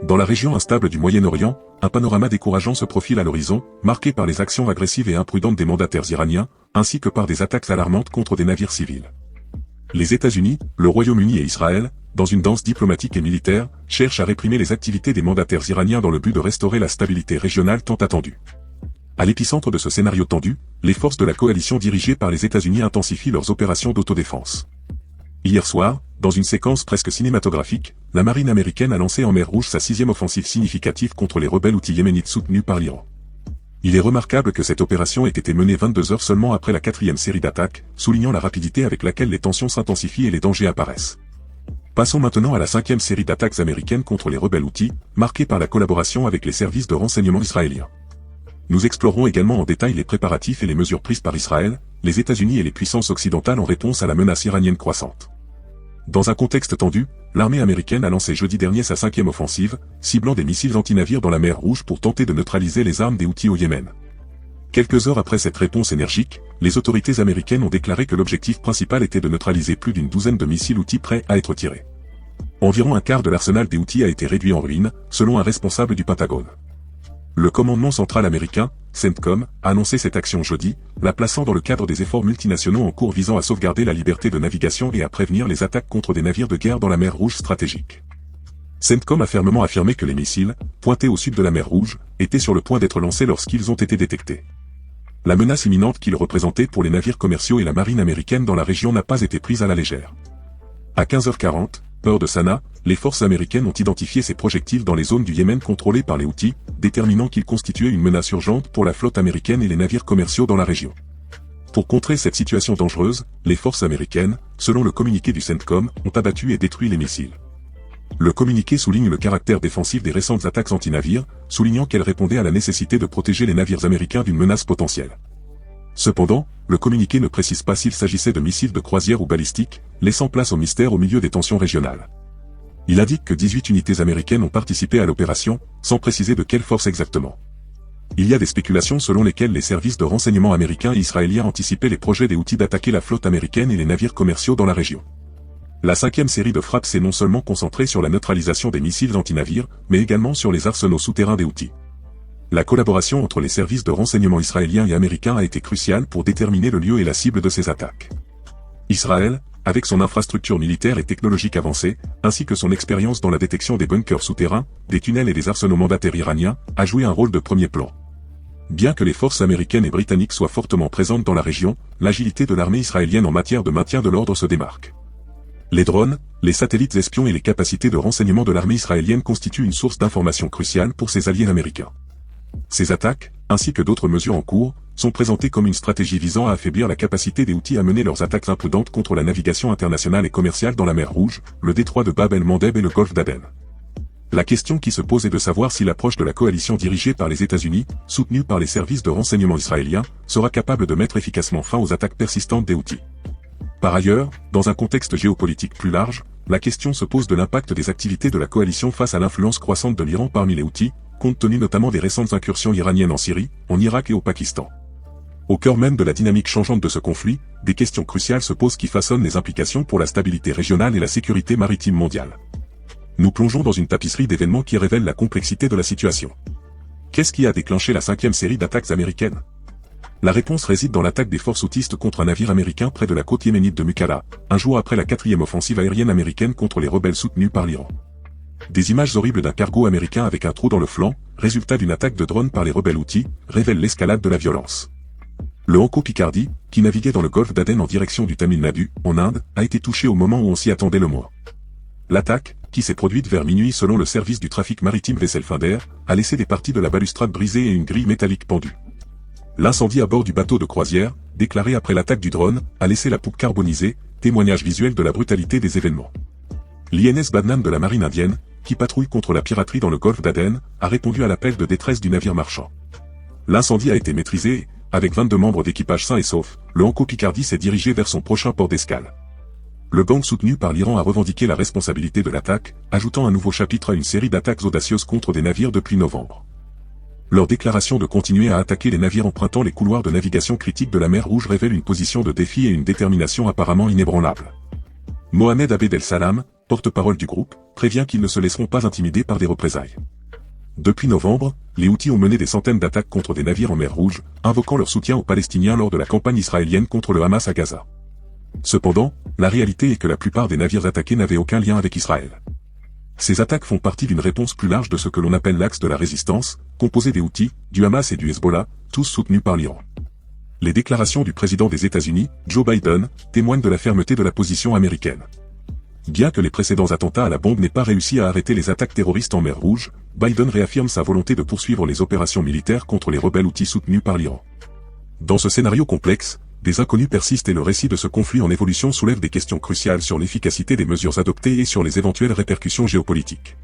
Dans la région instable du Moyen-Orient, un panorama décourageant se profile à l'horizon, marqué par les actions agressives et imprudentes des mandataires iraniens, ainsi que par des attaques alarmantes contre des navires civils. Les États-Unis, le Royaume-Uni et Israël, dans une danse diplomatique et militaire, cherchent à réprimer les activités des mandataires iraniens dans le but de restaurer la stabilité régionale tant attendue. À l'épicentre de ce scénario tendu, les forces de la coalition dirigées par les États-Unis intensifient leurs opérations d'autodéfense. Hier soir, dans une séquence presque cinématographique, la marine américaine a lancé en mer Rouge sa 6e offensive significative contre les rebelles houthis yéménites soutenus par l'Iran. Il est remarquable que cette opération ait été menée 22 heures seulement après la 4e série d'attaques, soulignant la rapidité avec laquelle les tensions s'intensifient et les dangers apparaissent. Passons maintenant à la 5e série d'attaques américaines contre les rebelles houthis, marquée par la collaboration avec les services de renseignement israéliens. Nous explorerons également en détail les préparatifs et les mesures prises par Israël, les États-Unis et les puissances occidentales en réponse à la menace iranienne croissante. Dans un contexte tendu, l'armée américaine a lancé jeudi dernier sa 5e offensive, ciblant des missiles anti-navires dans la mer Rouge pour tenter de neutraliser les armes des Houthis au Yémen. Quelques heures après cette réponse énergique, les autorités américaines ont déclaré que l'objectif principal était de neutraliser plus d'une douzaine de missiles Houthis prêts à être tirés. Environ un quart de l'arsenal des Houthis a été réduit en ruine, selon un responsable du Pentagone. Le commandement central américain, CENTCOM, a annoncé cette action jeudi, la plaçant dans le cadre des efforts multinationaux en cours visant à sauvegarder la liberté de navigation et à prévenir les attaques contre des navires de guerre dans la mer Rouge stratégique. CENTCOM a fermement affirmé que les missiles, pointés au sud de la mer Rouge, étaient sur le point d'être lancés lorsqu'ils ont été détectés. La menace imminente qu'ils représentaient pour les navires commerciaux et la marine américaine dans la région n'a pas été prise à la légère. À 15h40, heure de Sanaa, les forces américaines ont identifié ces projectiles dans les zones du Yémen contrôlées par les Houthis, déterminant qu'ils constituaient une menace urgente pour la flotte américaine et les navires commerciaux dans la région. Pour contrer cette situation dangereuse, les forces américaines, selon le communiqué du CENTCOM, ont abattu et détruit les missiles. Le communiqué souligne le caractère défensif des récentes attaques anti-navires, soulignant qu'elles répondaient à la nécessité de protéger les navires américains d'une menace potentielle. Cependant, le communiqué ne précise pas s'il s'agissait de missiles de croisière ou balistiques, laissant place au mystère au milieu des tensions régionales. Il indique que 18 unités américaines ont participé à l'opération, sans préciser de quelle force exactement. Il y a des spéculations selon lesquelles les services de renseignement américains et israéliens anticipaient les projets des Houthis d'attaquer la flotte américaine et les navires commerciaux dans la région. La 5e série de frappes s'est non seulement concentrée sur la neutralisation des missiles anti-navires, mais également sur les arsenaux souterrains des Houthis. La collaboration entre les services de renseignement israéliens et américains a été cruciale pour déterminer le lieu et la cible de ces attaques. Israël, avec son infrastructure militaire et technologique avancée, ainsi que son expérience dans la détection des bunkers souterrains, des tunnels et des arsenaux mandataires iraniens, a joué un rôle de premier plan. Bien que les forces américaines et britanniques soient fortement présentes dans la région, l'agilité de l'armée israélienne en matière de maintien de l'ordre se démarque. Les drones, les satellites espions et les capacités de renseignement de l'armée israélienne constituent une source d'information cruciale pour ses alliés américains. Ces attaques, ainsi que d'autres mesures en cours, sont présentées comme une stratégie visant à affaiblir la capacité des Houthis à mener leurs attaques imprudentes contre la navigation internationale et commerciale dans la mer Rouge, le détroit de Bab el-Mandeb et le golfe d'Aden. La question qui se pose est de savoir si l'approche de la coalition dirigée par les États-Unis, soutenue par les services de renseignement israéliens, sera capable de mettre efficacement fin aux attaques persistantes des Houthis. Par ailleurs, dans un contexte géopolitique plus large, la question se pose de l'impact des activités de la coalition face à l'influence croissante de l'Iran parmi les Houthis, compte tenu notamment des récentes incursions iraniennes en Syrie, en Irak et au Pakistan. Au cœur même de la dynamique changeante de ce conflit, des questions cruciales se posent qui façonnent les implications pour la stabilité régionale et la sécurité maritime mondiale. Nous plongeons dans une tapisserie d'événements qui révèlent la complexité de la situation. Qu'est-ce qui a déclenché la 5e série d'attaques américaines? La réponse réside dans l'attaque des forces houthiste contre un navire américain près de la côte yéménite de Mukalla, un jour après la 4e offensive aérienne américaine contre les rebelles soutenus par l'Iran. Des images horribles d'un cargo américain avec un trou dans le flanc, résultat d'une attaque de drone par les rebelles houthis, révèlent l'escalade de la violence. Le Hanko Picardie, qui naviguait dans le golfe d'Aden en direction du Tamil Nadu, en Inde, a été touché au moment où on s'y attendait le moins. L'attaque, qui s'est produite vers minuit selon le service du trafic maritime Wesselfinder, a laissé des parties de la balustrade brisées et une grille métallique pendue. L'incendie à bord du bateau de croisière, déclaré après l'attaque du drone, a laissé la poupe carbonisée, témoignage visuel de la brutalité des événements. L'INS Badnan de la marine indienne, qui patrouille contre la piraterie dans le golfe d'Aden, a répondu à l'appel de détresse du navire marchand. L'incendie a été maîtrisé et, avec 22 membres d'équipage sains et saufs, le Hanko Picardie s'est dirigé vers son prochain port d'escale. Le gang soutenu par l'Iran a revendiqué la responsabilité de l'attaque, ajoutant un nouveau chapitre à une série d'attaques audacieuses contre des navires depuis novembre. Leur déclaration de continuer à attaquer les navires empruntant les couloirs de navigation critiques de la mer Rouge révèle une position de défi et une détermination apparemment inébranlable. Mohamed Abed El Salam, porte-parole du groupe, prévient qu'ils ne se laisseront pas intimider par des représailles. Depuis novembre, les Houthis ont mené des centaines d'attaques contre des navires en mer Rouge, invoquant leur soutien aux Palestiniens lors de la campagne israélienne contre le Hamas à Gaza. Cependant, la réalité est que la plupart des navires attaqués n'avaient aucun lien avec Israël. Ces attaques font partie d'une réponse plus large de ce que l'on appelle l'axe de la résistance, composé des Houthis, du Hamas et du Hezbollah, tous soutenus par l'Iran. Les déclarations du président des États-Unis, Joe Biden, témoignent de la fermeté de la position américaine. Bien que les précédents attentats à la bombe n'aient pas réussi à arrêter les attaques terroristes en mer Rouge, Biden réaffirme sa volonté de poursuivre les opérations militaires contre les rebelles Houthis soutenus par l'Iran. Dans ce scénario complexe, des inconnus persistent et le récit de ce conflit en évolution soulève des questions cruciales sur l'efficacité des mesures adoptées et sur les éventuelles répercussions géopolitiques.